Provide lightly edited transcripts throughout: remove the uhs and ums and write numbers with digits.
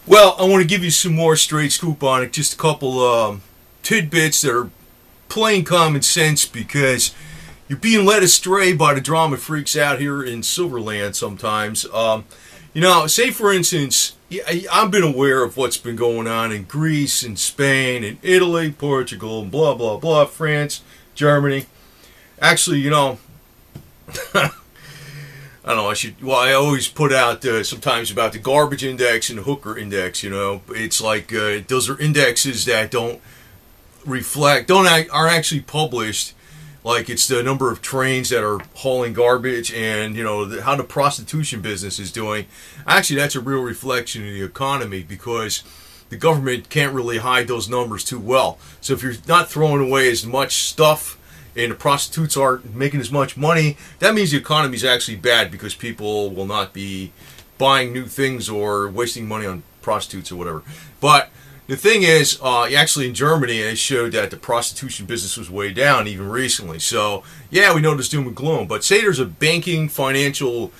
Well, I want to give you some more straight scoop on it. Just a couple tidbits that are plain common sense because you're being led astray by the drama freaks out here in Silverland sometimes. Say for instance, I've been aware of what's been going on in Greece and Spain and Italy, Portugal, and blah, blah, blah, France, Germany. Actually, I don't know, I always put out sometimes about the garbage index and the hooker index, It's like those are indexes that aren't actually published. Like it's the number of trains that are hauling garbage and, how the prostitution business is doing. Actually, that's a real reflection of the economy because the government can't really hide those numbers too well. So if you're not throwing away as much stuff and the prostitutes aren't making as much money, that means the economy is actually bad because people will not be buying new things or wasting money on prostitutes or whatever. But the thing is, actually in Germany, it showed that the prostitution business was way down even recently. So, yeah, we know there's doom and gloom. But say there's a banking financial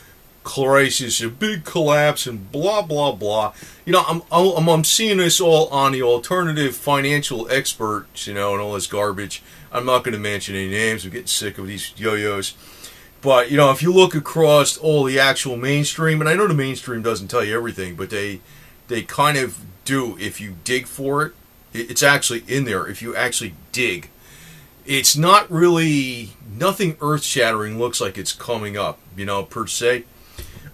crisis, a big collapse, and blah, blah, blah. I'm seeing this all on the alternative financial experts, and all this garbage. I'm not going to mention any names. I'm getting sick of these yo-yos. But, if you look across all the actual mainstream, and I know the mainstream doesn't tell you everything, but they kind of do if you dig for it. It's actually in there if you actually dig. It's not really, nothing earth-shattering looks like it's coming up, per se.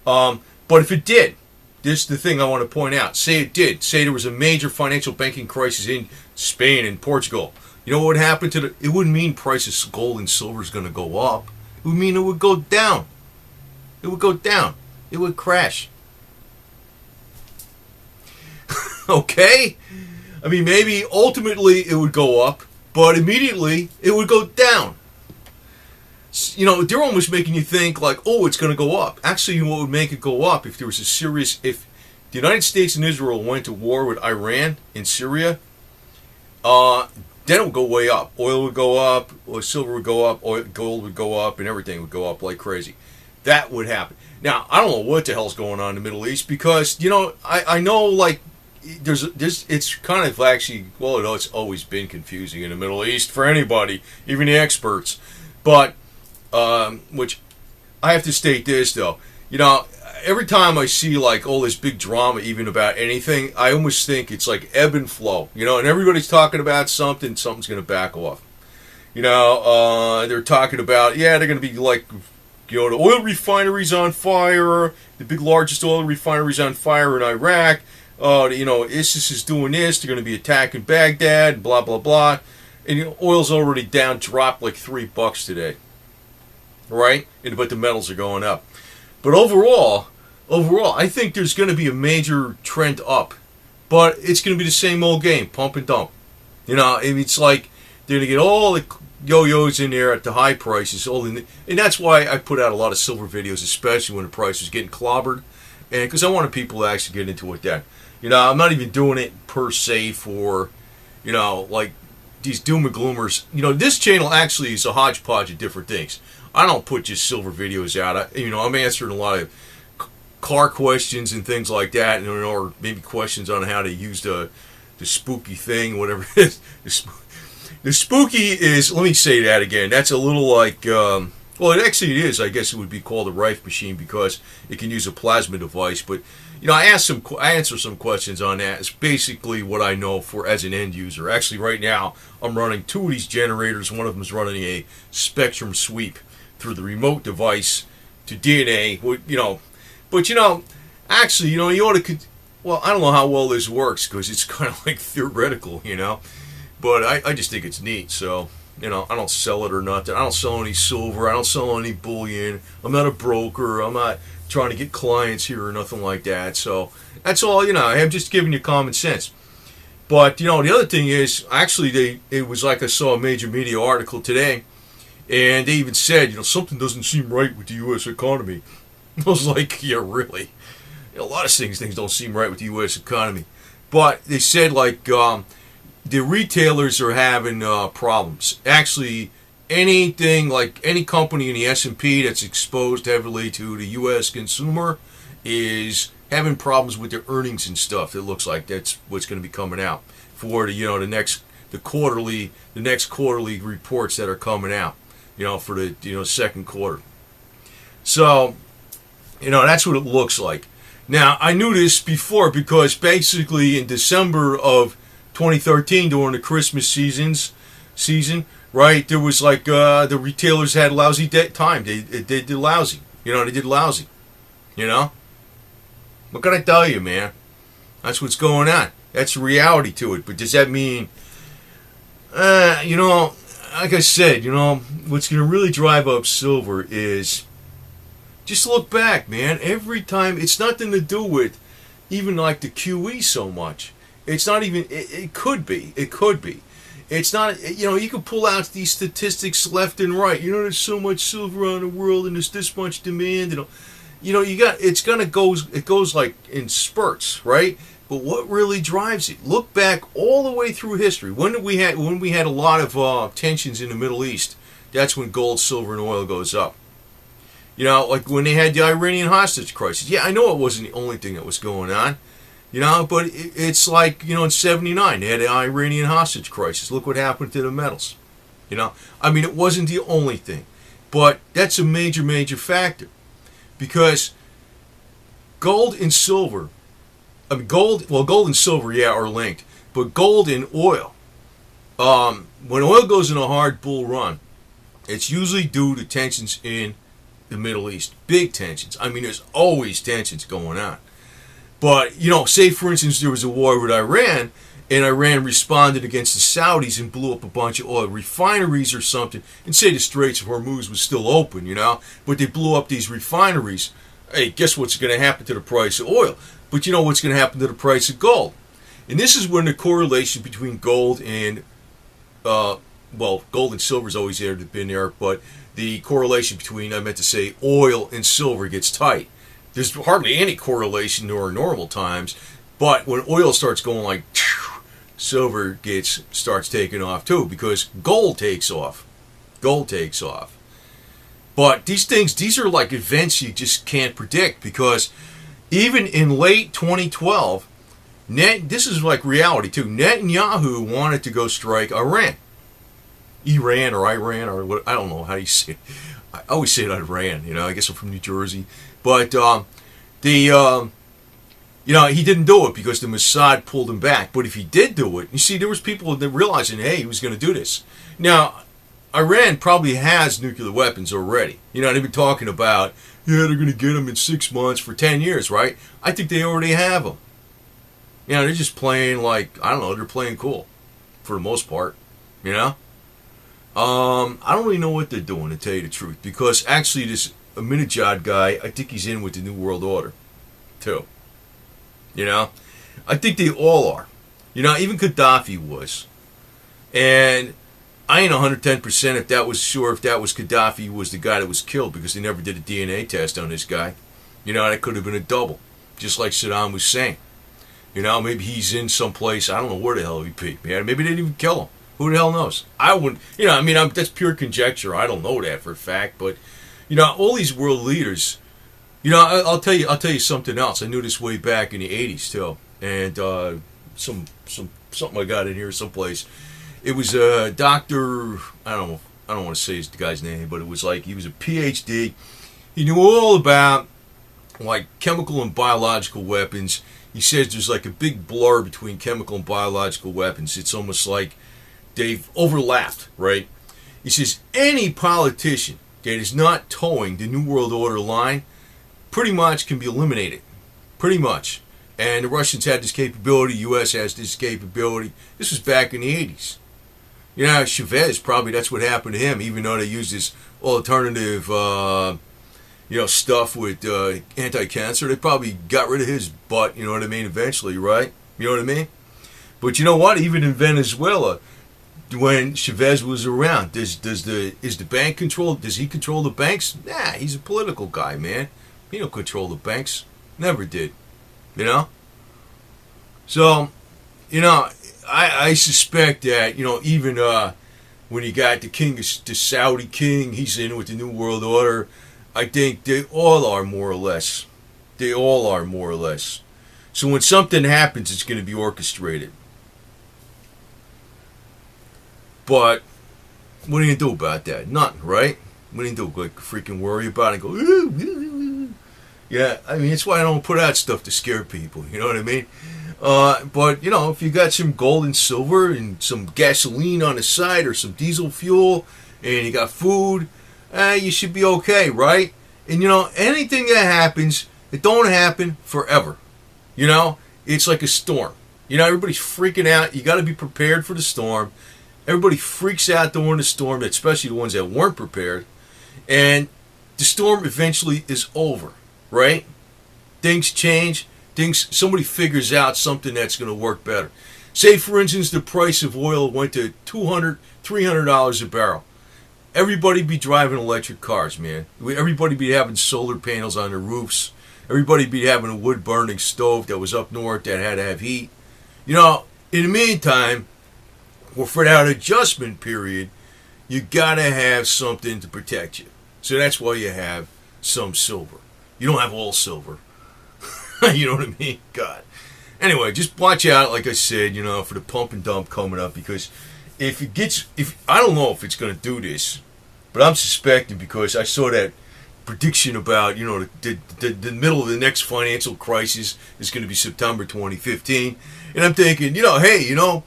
But if it did, this is the thing I want to point out. Say it did. Say there was a major financial banking crisis in Spain and Portugal. You know what would happen to it wouldn't mean prices of gold and silver is going to go up. It would mean it would go down. It would go down. It would crash. Okay? I mean, maybe ultimately it would go up, but immediately it would go down. They're almost making you think like, oh, it's going to go up. Actually, what would make it go up if there was if the United States and Israel went to war with Iran in Syria, then it would go way up. Oil would go up, or silver would go up, gold would go up, and everything would go up like crazy. That would happen. Now, I don't know what the hell's going on in the Middle East because, I know, like, it's kind of actually, it's always been confusing in the Middle East for anybody, even the experts. But, which, I have to state this, though. Every time I see, like, all this big drama, even about anything, I almost think it's like ebb and flow, and everybody's talking about something's going to back off. They're talking about, they're going to be like, the oil refineries on fire, the big largest oil refineries on fire in Iraq, ISIS is doing this, they're going to be attacking Baghdad, blah, blah, blah, and oil's already dropped like $3 today, right? But the metals are going up. But overall, I think there's going to be a major trend up. But it's going to be the same old game, pump and dump. It's like they're going to get all the yo-yos in there at the high prices. And that's why I put out a lot of silver videos, especially when the price was getting clobbered. And because I wanted people to actually get into it then. I'm not even doing it per se for, like these doom and gloomers. This channel actually is a hodgepodge of different things. I don't put just silver videos out. I'm answering a lot of car questions and things like that, or maybe questions on how to use the spooky thing, whatever it is. The spooky is, let me say that again, that's a little like, it actually is, I guess it would be called a Rife machine because it can use a plasma device, but, I answer some questions on that. It's basically what I know for as an end user. Actually, right now, I'm running 2 of these generators. One of them is running a spectrum sweep through the remote device to DNA, but actually, you ought to, I don't know how well this works because it's kind of like theoretical, but I just think it's neat, so, I don't sell it or nothing. I don't sell any silver, I don't sell any bullion, I'm not a broker, I'm not trying to get clients here or nothing like that, so, that's all, I'm just giving you common sense. But, the other thing is, actually, it was like I saw a major media article today, and they even said, something doesn't seem right with the U.S. economy. I was like, yeah, really? A lot of things don't seem right with the U.S. economy. But they said, like, the retailers are having problems. Actually, anything, like any company in the S&P that's exposed heavily to the U.S. consumer is having problems with their earnings and stuff. It looks like that's what's going to be coming out for the next quarterly reports that are coming out. For the second quarter. So, that's what it looks like. Now, I knew this before because basically in December of 2013, during the Christmas season, right, there was like the retailers had lousy time. They did lousy. They did lousy. What can I tell you, man? That's what's going on. That's the reality to it. But does that mean, like I said, what's going to really drive up silver is just look back, man. Every time, it's nothing to do with even like the QE so much. It's not even, it could be. It could be. It's not, you can pull out these statistics left and right. There's so much silver around the world and there's this much demand. It goes like in spurts, right? But what really drives it? Look back all the way through history. When we had a lot of tensions in the Middle East, that's when gold, silver, and oil goes up. Like when they had the Iranian hostage crisis. Yeah, I know it wasn't the only thing that was going on. But it's like, in '79, they had the Iranian hostage crisis. Look what happened to the metals. It wasn't the only thing. But that's a major, major factor. Because gold and silver, gold and silver, are linked. But gold and oil, when oil goes in a hard bull run, it's usually due to tensions in the Middle East. Big tensions. There's always tensions going on. But, say for instance there was a war with Iran, and Iran responded against the Saudis and blew up a bunch of oil refineries or something, and say the Straits of Hormuz was still open, but they blew up these refineries. Hey, guess what's going to happen to the price of oil? But what's going to happen to the price of gold? And this is when the correlation between gold and, gold and silver is always been there, but the correlation between, oil and silver gets tight. There's hardly any correlation during normal times, but when oil starts going like, silver starts taking off too, because gold takes off. But these are like events you just can't predict, because even in late 2012, this is like reality too. Netanyahu wanted to go strike Iran, or what, I don't know how you say it. I always say it Iran. I guess I'm from New Jersey, but he didn't do it because the Mossad pulled him back. But if he did do it, you see, there was people that realizing, hey, he was going to do this. Now, Iran probably has nuclear weapons already. They've been talking about, they're going to get them in 6 months for 10 years, right? I think they already have them. They're just playing like, I don't know, they're playing cool for the most part, I don't really know what they're doing, to tell you the truth, because actually this Ahmadinejad guy, I think he's in with the New World Order, too. I think they all are. Even Gaddafi was. And I ain't 110% if that was Gaddafi was the guy that was killed, because they never did a DNA test on this guy. That could have been a double, just like Saddam Hussein. Maybe he's in some place, I don't know where the hell he'd be, man. Maybe they didn't even kill him. Who the hell knows? I wouldn't, that's pure conjecture. I don't know that for a fact, but, all these world leaders, I'll tell you something else. I knew this way back in the 80s, too. And, something I got in here someplace. It was a doctor, I don't want to say the guy's name, but it was like, he was a PhD. He knew all about, like, chemical and biological weapons. He says there's like a big blur between chemical and biological weapons. It's almost like they've overlapped, right? He says any politician that is not towing the New World Order line pretty much can be eliminated. Pretty much. And the Russians had this capability. The U.S. has this capability. This was back in the 80s. Chavez, probably that's what happened to him, even though they used this alternative, stuff with anti-cancer. They probably got rid of his butt, eventually, right? You know what I mean? But you know what? Even in Venezuela, when Chavez was around, is the bank control? Does he control the banks? Nah, he's a political guy, man. He don't control the banks. Never did. So, I suspect that, even when you got the Saudi king, he's in with the New World Order. I think they all are more or less. They all are, more or less. So when something happens, it's going to be orchestrated. But what are you going to do about that? Nothing, right? What do you do? Like freaking worry about it and go, ooh, ooh, ooh. Yeah, I mean, that's why I don't put out stuff to scare people, you know what I mean? But, you know, if you got some gold and silver and some gasoline on the side or some diesel fuel and you got food, you should be okay, right? And, you know, anything that happens, it don't happen forever. You know, it's like a storm. You know, everybody's freaking out. You got to be prepared for the storm. Everybody freaks out during the storm, especially the ones that weren't prepared. And the storm eventually is over, right? Things change. Somebody figures out something that's going to work better. Say, for instance, the price of oil went to $200, $300 a barrel. Everybody be driving electric cars, man. Everybody be having solar panels on their roofs. Everybody be having a wood-burning stove that was up north that had to have heat. You know, in the meantime, well, for that adjustment period, you got to have something to protect you. So that's why you have some silver. You don't have all silver. You know what I mean? God. Anyway, just watch out, like I said, you know, for the pump and dump coming up, because if I don't know if it's going to do this, but I'm suspecting, because I saw that prediction about, you know, the middle of the next financial crisis is going to be September 2015, and I'm thinking, you know, hey, you know,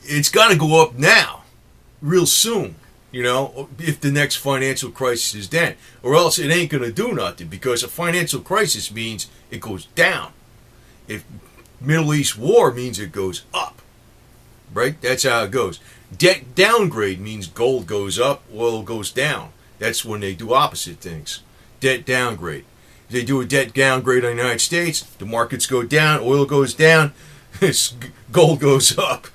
it's got to go up now, real soon, you know, if the next financial crisis is then, or else it ain't going to do nothing, because a financial crisis means it goes down. If Middle East war means it goes up, right? That's how it goes. Debt downgrade means gold goes up, oil goes down. That's when they do opposite things. Debt downgrade. If they do a debt downgrade in the United States, the markets go down, oil goes down, gold goes up.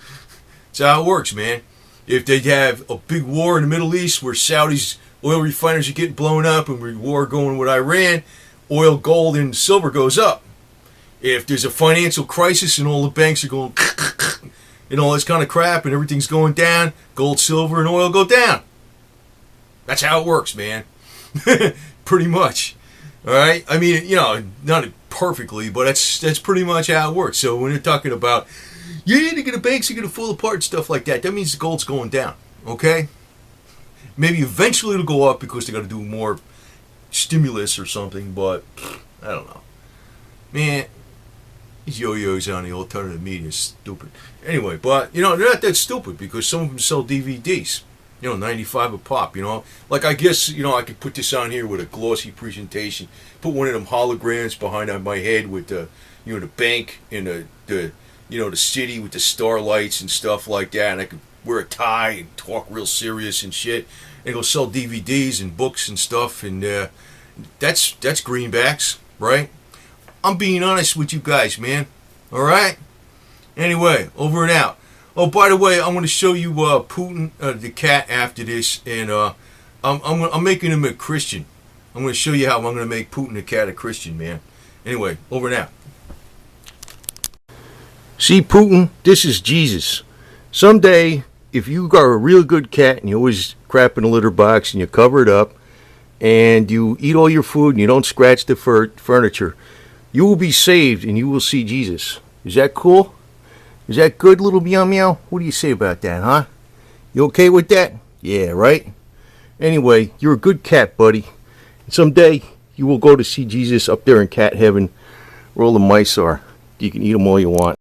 That's how it works, man. If they have a big war in the Middle East where Saudi's oil refiners are getting blown up and war going with Iran, oil, gold, and silver goes up. If there's a financial crisis and all the banks are going and all this kind of crap and everything's going down, gold, silver, and oil go down. That's how it works, man. Pretty much. All right? I mean, you know, not perfectly, but that's pretty much how it works. So when you're talking about, yeah, the banks are going to fall apart and stuff like that, that means the gold's going down. Okay? Maybe eventually it'll go up because they got to do more stimulus or something, but I don't know. Man, these yo-yos on the alternative media is stupid. Anyway, but, you know, they're not that stupid because some of them sell DVDs. You know, 95 a pop, you know. Like, I guess, you know, I could put this on here with a glossy presentation. Put one of them holograms behind on my head with the, you know, the bank and the you know, the city with the starlights and stuff like that. And I could wear a tie and talk real serious and shit. And go sell DVDs and books and stuff. And that's greenbacks, right? I'm being honest with you guys, man. All right? Anyway, over and out. Oh, by the way, I'm going to show you Putin the cat after this, and I'm making him a Christian. I'm going to show you how I'm going to make Putin the cat a Christian, man. Anyway, over and out. See, Putin, this is Jesus. Someday, if you got a real good cat and you always crap in a litter box and you cover it up, and you eat all your food and you don't scratch the furniture, you will be saved and you will see Jesus. Is that cool? Is that good, little meow meow? What do you say about that, huh? You okay with that? Yeah, right? Anyway, you're a good cat, buddy. And someday, you will go to see Jesus up there in cat heaven where all the mice are. You can eat them all you want.